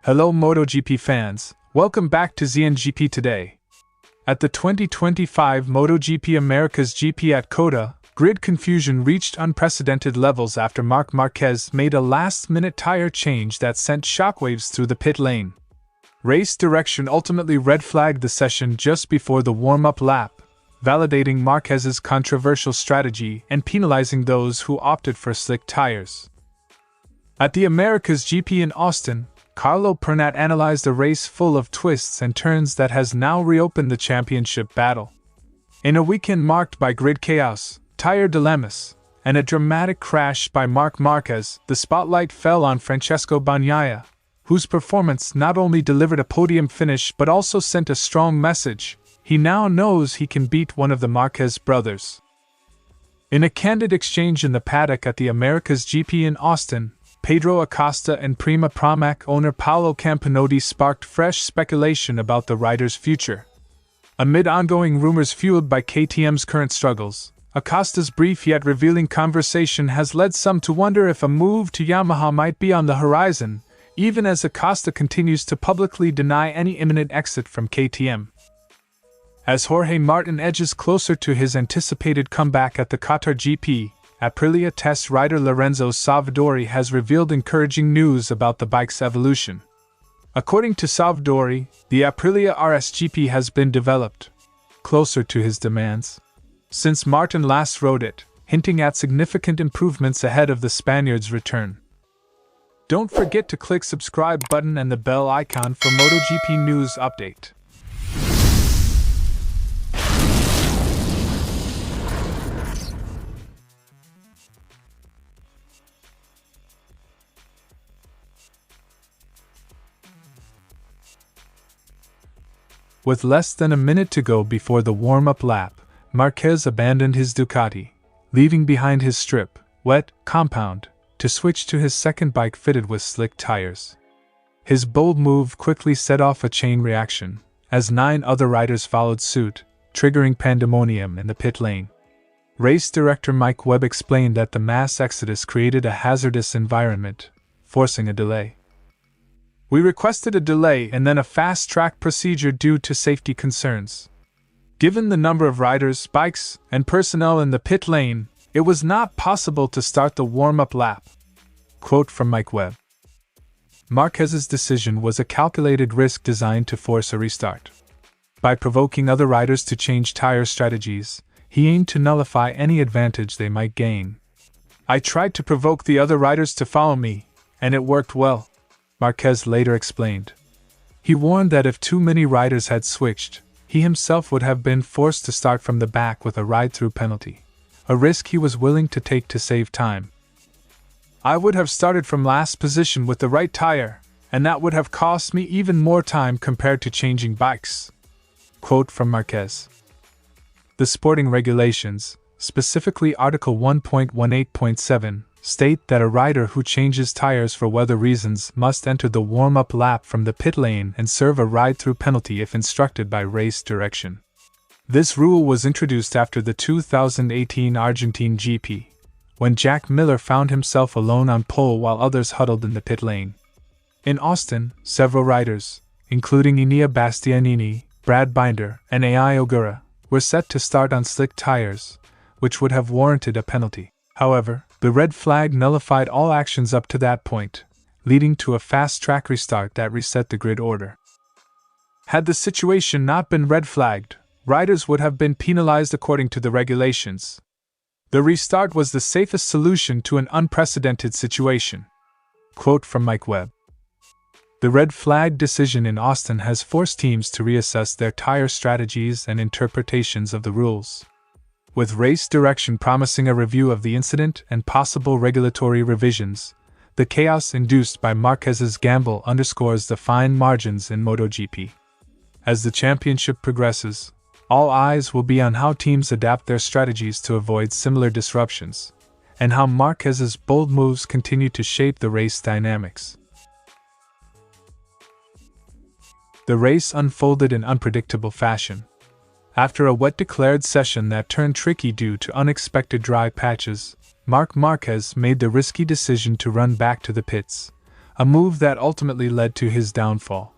Hello MotoGP fans, welcome back to ZNGP Today. At the 2025 MotoGP Americas GP at COTA, grid confusion reached unprecedented levels after Marc Marquez made a last-minute tire change that sent shockwaves through the pit lane. Race direction ultimately red-flagged the session just before the warm-up lap, validating Marquez's controversial strategy and penalizing those who opted for slick tires. At the Americas GP in Austin, Carlo Pernat analyzed a race full of twists and turns that has now reopened the championship battle. In a weekend marked by grid chaos, tire dilemmas, and a dramatic crash by Marc Marquez, the spotlight fell on Francesco Bagnaia, whose performance not only delivered a podium finish but also sent a strong message: he now knows he can beat one of the Marquez brothers. In a candid exchange in the paddock at the Americas GP in Austin, Pedro Acosta and Prima Pramac owner Paolo Campinotti sparked fresh speculation about the rider's future. Amid ongoing rumors fueled by KTM's current struggles, Acosta's brief yet revealing conversation has led some to wonder if a move to Yamaha might be on the horizon, even as Acosta continues to publicly deny any imminent exit from KTM. As Jorge Martin edges closer to his anticipated comeback at the Qatar GP, Aprilia test rider Lorenzo Savadori has revealed encouraging news about the bike's evolution. According to Savadori, the Aprilia RSGP has been developed closer to his demands since Martin last rode it, hinting at significant improvements ahead of the Spaniard's return. Don't forget to click subscribe button and the bell icon for MotoGP news update. With less than a minute to go before the warm-up lap, Marquez abandoned his Ducati, leaving behind his strip, wet, compound, to switch to his second bike fitted with slick tires. His bold move quickly set off a chain reaction, as 9 other riders followed suit, triggering pandemonium in the pit lane. Race director Mike Webb explained that the mass exodus created a hazardous environment, forcing a delay. "We requested a delay and then a fast-track procedure due to safety concerns. Given the number of riders, bikes, and personnel in the pit lane, it was not possible to start the warm-up lap." Quote from Mike Webb. Marquez's decision was a calculated risk designed to force a restart. By provoking other riders to change tire strategies, he aimed to nullify any advantage they might gain. "I tried to provoke the other riders to follow me, and it worked well," Marquez later explained. He warned that if too many riders had switched, he himself would have been forced to start from the back with a ride-through penalty, a risk he was willing to take to save time. "I would have started from last position with the right tire, and that would have cost me even more time compared to changing bikes." Quote from Marquez. The sporting regulations, specifically Article 1.18.7, state that a rider who changes tires for weather reasons must enter the warm-up lap from the pit lane and serve a ride-through penalty if instructed by race direction. This rule was introduced after the 2018 Argentine GP, when Jack Miller found himself alone on pole while others huddled in the pit lane. In Austin, several riders, including Enea Bastianini, Brad Binder, and Ai Ogura, were set to start on slick tires, which would have warranted a penalty. However, the red flag nullified all actions up to that point, leading to a fast-track restart that reset the grid order. Had the situation not been red flagged, riders would have been penalized according to the regulations. The restart was the safest solution to an unprecedented situation. Quote from Mike Webb. The red flag decision in Austin has forced teams to reassess their tire strategies and interpretations of the rules. With race direction promising a review of the incident and possible regulatory revisions, the chaos induced by Marquez's gamble underscores the fine margins in MotoGP. As the championship progresses, all eyes will be on how teams adapt their strategies to avoid similar disruptions, and how Marquez's bold moves continue to shape the race dynamics. The race unfolded in unpredictable fashion. After a wet-declared session that turned tricky due to unexpected dry patches, Marc Marquez made the risky decision to run back to the pits, a move that ultimately led to his downfall.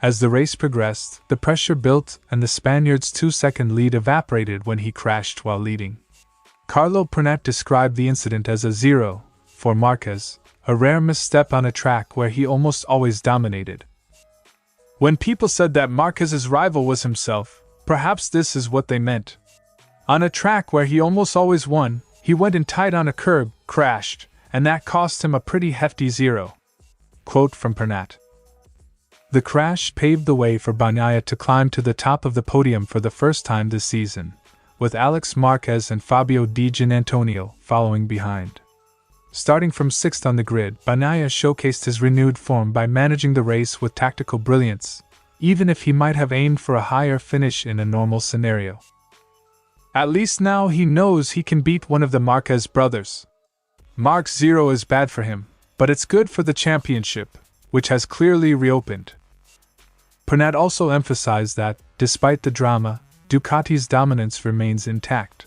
As the race progressed, the pressure built and the Spaniard's 2-second lead evaporated when he crashed while leading. Carlo Pernat described the incident as a zero for Marquez, a rare misstep on a track where he almost always dominated. When people said that Marquez's rival was himself, perhaps this is what they meant. On a track where he almost always won, he went and tied on a curb, crashed, and that cost him a pretty hefty zero. Quote from Pernat. The crash paved the way for Bagnaia to climb to the top of the podium for the first time this season, with Alex Marquez and Fabio Di Giannantonio following behind. Starting from 6th on the grid, Bagnaia showcased his renewed form by managing the race with tactical brilliance, even if he might have aimed for a higher finish in a normal scenario. At least now he knows he can beat one of the Marquez brothers. Marc's zero is bad for him, but it's good for the championship, which has clearly reopened. Pernat also emphasized that, despite the drama, Ducati's dominance remains intact.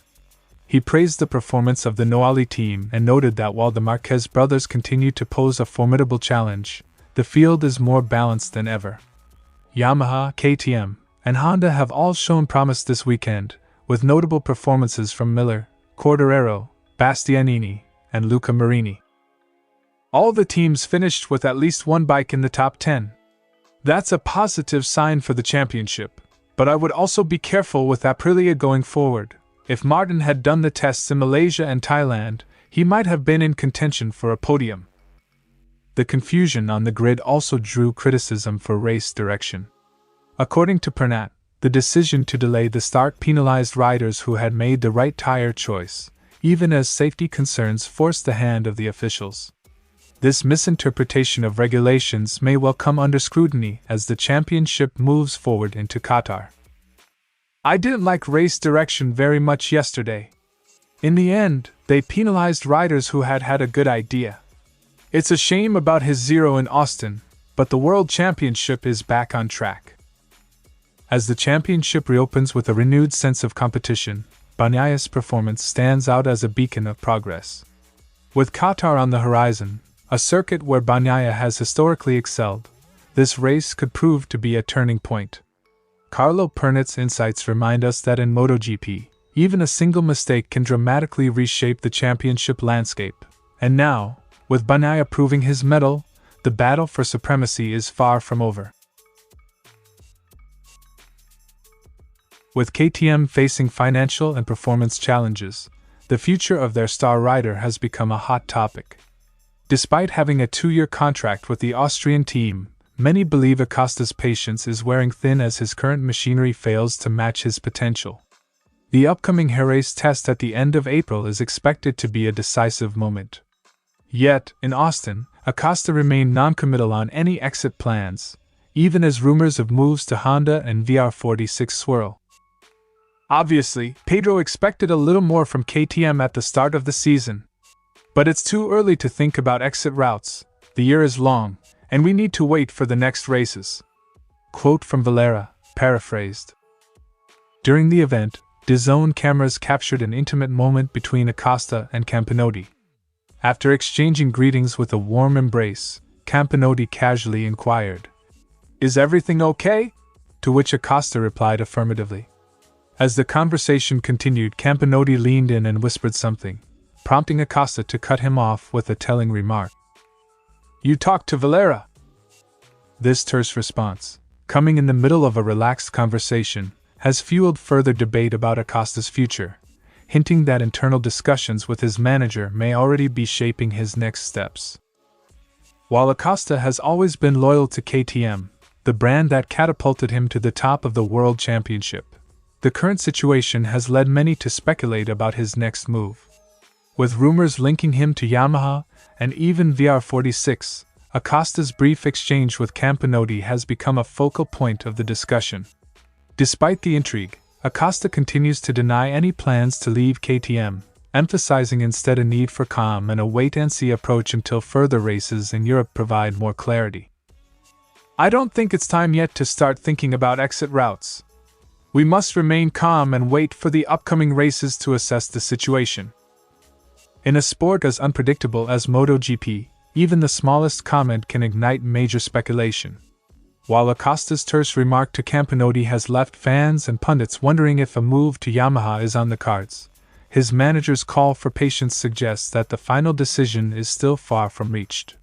He praised the performance of the Noali team and noted that while the Marquez brothers continue to pose a formidable challenge, the field is more balanced than ever. Yamaha, KTM, and Honda have all shown promise this weekend, with notable performances from Miller, Quartararo, Bastianini, and Luca Marini. All the teams finished with at least one bike in the top 10. That's a positive sign for the championship, but I would also be careful with Aprilia going forward. If Martin had done the tests in Malaysia and Thailand, he might have been in contention for a podium. The confusion on the grid also drew criticism for race direction. According to Pernat, the decision to delay the start penalized riders who had made the right tire choice, even as safety concerns forced the hand of the officials. This misinterpretation of regulations may well come under scrutiny as the championship moves forward into Qatar. I didn't like race direction very much yesterday. In the end, they penalized riders who had a good idea. It's a shame about his zero in Austin, but the World Championship is back on track. As the championship reopens with a renewed sense of competition, Bagnaia's performance stands out as a beacon of progress. With Qatar on the horizon, a circuit where Bagnaia has historically excelled, this race could prove to be a turning point. Carlo Pernat's insights remind us that in MotoGP, even a single mistake can dramatically reshape the championship landscape. And now, with Bagnaia proving his mettle, the battle for supremacy is far from over. With KTM facing financial and performance challenges, the future of their star rider has become a hot topic. Despite having a 2-year contract with the Austrian team, many believe Acosta's patience is wearing thin as his current machinery fails to match his potential. The upcoming Jerez test at the end of April is expected to be a decisive moment. Yet, in Austin, Acosta remained non-committal on any exit plans, even as rumors of moves to Honda and VR46 swirl. Obviously, Pedro expected a little more from KTM at the start of the season. But it's too early to think about exit routes. The year is long, and we need to wait for the next races. Quote from Valera, paraphrased. During the event, DAZN cameras captured an intimate moment between Acosta and Campinotti. After exchanging greetings with a warm embrace, Campinotti casually inquired, "Is everything okay?" To which Acosta replied affirmatively. As the conversation continued, Campinotti leaned in and whispered something, prompting Acosta to cut him off with a telling remark. "You talked to Valera?" This terse response, coming in the middle of a relaxed conversation, has fueled further debate about Acosta's future, hinting that internal discussions with his manager may already be shaping his next steps. While Acosta has always been loyal to KTM, the brand that catapulted him to the top of the World Championship, the current situation has led many to speculate about his next move. With rumors linking him to Yamaha and even VR46, Acosta's brief exchange with Campinotti has become a focal point of the discussion. Despite the intrigue, Acosta continues to deny any plans to leave KTM, emphasizing instead a need for calm and a wait-and-see approach until further races in Europe provide more clarity. "I don't think it's time yet to start thinking about exit routes. We must remain calm and wait for the upcoming races to assess the situation." In a sport as unpredictable as MotoGP, even the smallest comment can ignite major speculation. While Acosta's terse remark to Campinetti has left fans and pundits wondering if a move to Yamaha is on the cards, his manager's call for patience suggests that the final decision is still far from reached.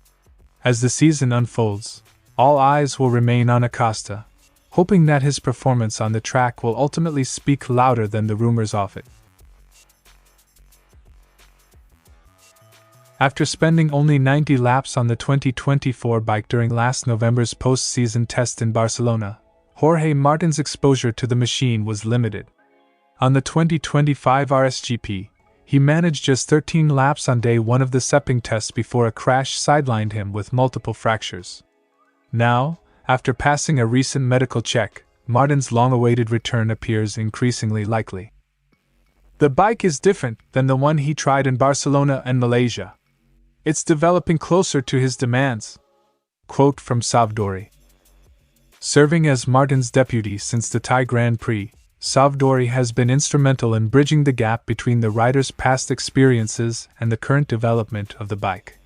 As the season unfolds, all eyes will remain on Acosta, hoping that his performance on the track will ultimately speak louder than the rumors of it. After spending only 90 laps on the 2024 bike during last November's post-season test in Barcelona, Jorge Martin's exposure to the machine was limited. On the 2025 RSGP, he managed just 13 laps on day 1 of the Sepang test before a crash sidelined him with multiple fractures. Now, after passing a recent medical check, Martin's long-awaited return appears increasingly likely. The bike is different than the one he tried in Barcelona and Malaysia. It's developing closer to his demands. Quote from Savdori. Serving as Martin's deputy since the Thai Grand Prix, Savdori has been instrumental in bridging the gap between the rider's past experiences and the current development of the bike.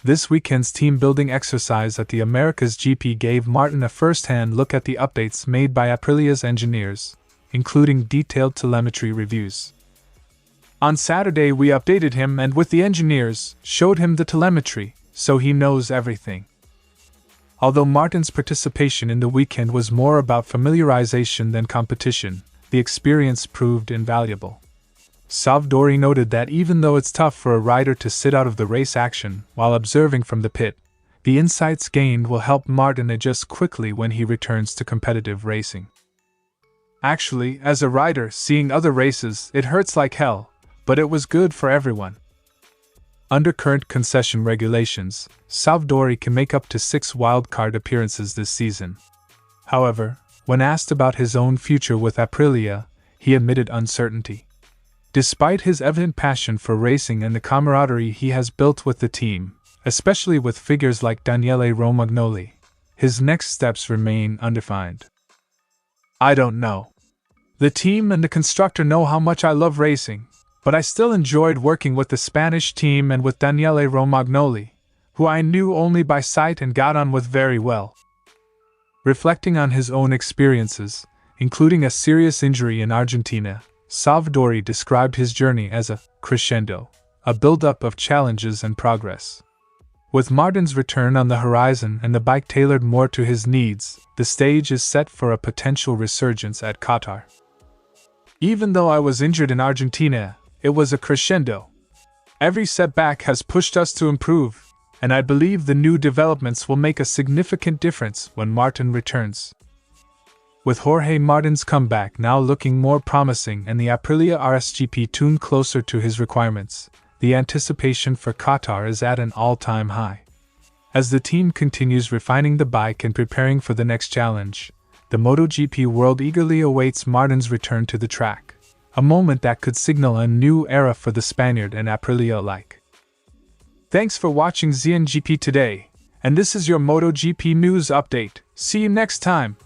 This weekend's team-building exercise at the Americas GP gave Martin a first-hand look at the updates made by Aprilia's engineers, including detailed telemetry reviews. On Saturday we updated him and with the engineers, showed him the telemetry, so he knows everything. Although Martin's participation in the weekend was more about familiarization than competition, the experience proved invaluable. Savdori noted that even though it's tough for a rider to sit out of the race action while observing from the pit, the insights gained will help Martin adjust quickly when he returns to competitive racing. Actually, as a rider seeing other races, it hurts like hell, but it was good for everyone. Under current concession regulations, Savdori can make up to 6 wildcard appearances this season. However, when asked about his own future with Aprilia, he admitted uncertainty. Despite his evident passion for racing and the camaraderie he has built with the team, especially with figures like Daniele Romagnoli, his next steps remain undefined. I don't know. The team and the constructor know how much I love racing, but I still enjoyed working with the Spanish team and with Daniele Romagnoli, who I knew only by sight and got on with very well. Reflecting on his own experiences, including a serious injury in Argentina, Savdori described his journey as a crescendo, a build-up of challenges and progress. With Martin's return on the horizon and the bike tailored more to his needs, the stage is set for a potential resurgence at Qatar. Even though I was injured in Argentina, it was a crescendo. Every setback has pushed us to improve, and I believe the new developments will make a significant difference when Martin returns. With Jorge Martin's comeback now looking more promising and the Aprilia RSGP tuned closer to his requirements, the anticipation for Qatar is at an all-time high. As the team continues refining the bike and preparing for the next challenge, the MotoGP world eagerly awaits Martin's return to the track, a moment that could signal a new era for the Spaniard and Aprilia alike. Thanks for watching ZNGP Today, and this is your MotoGP news update. See you next time.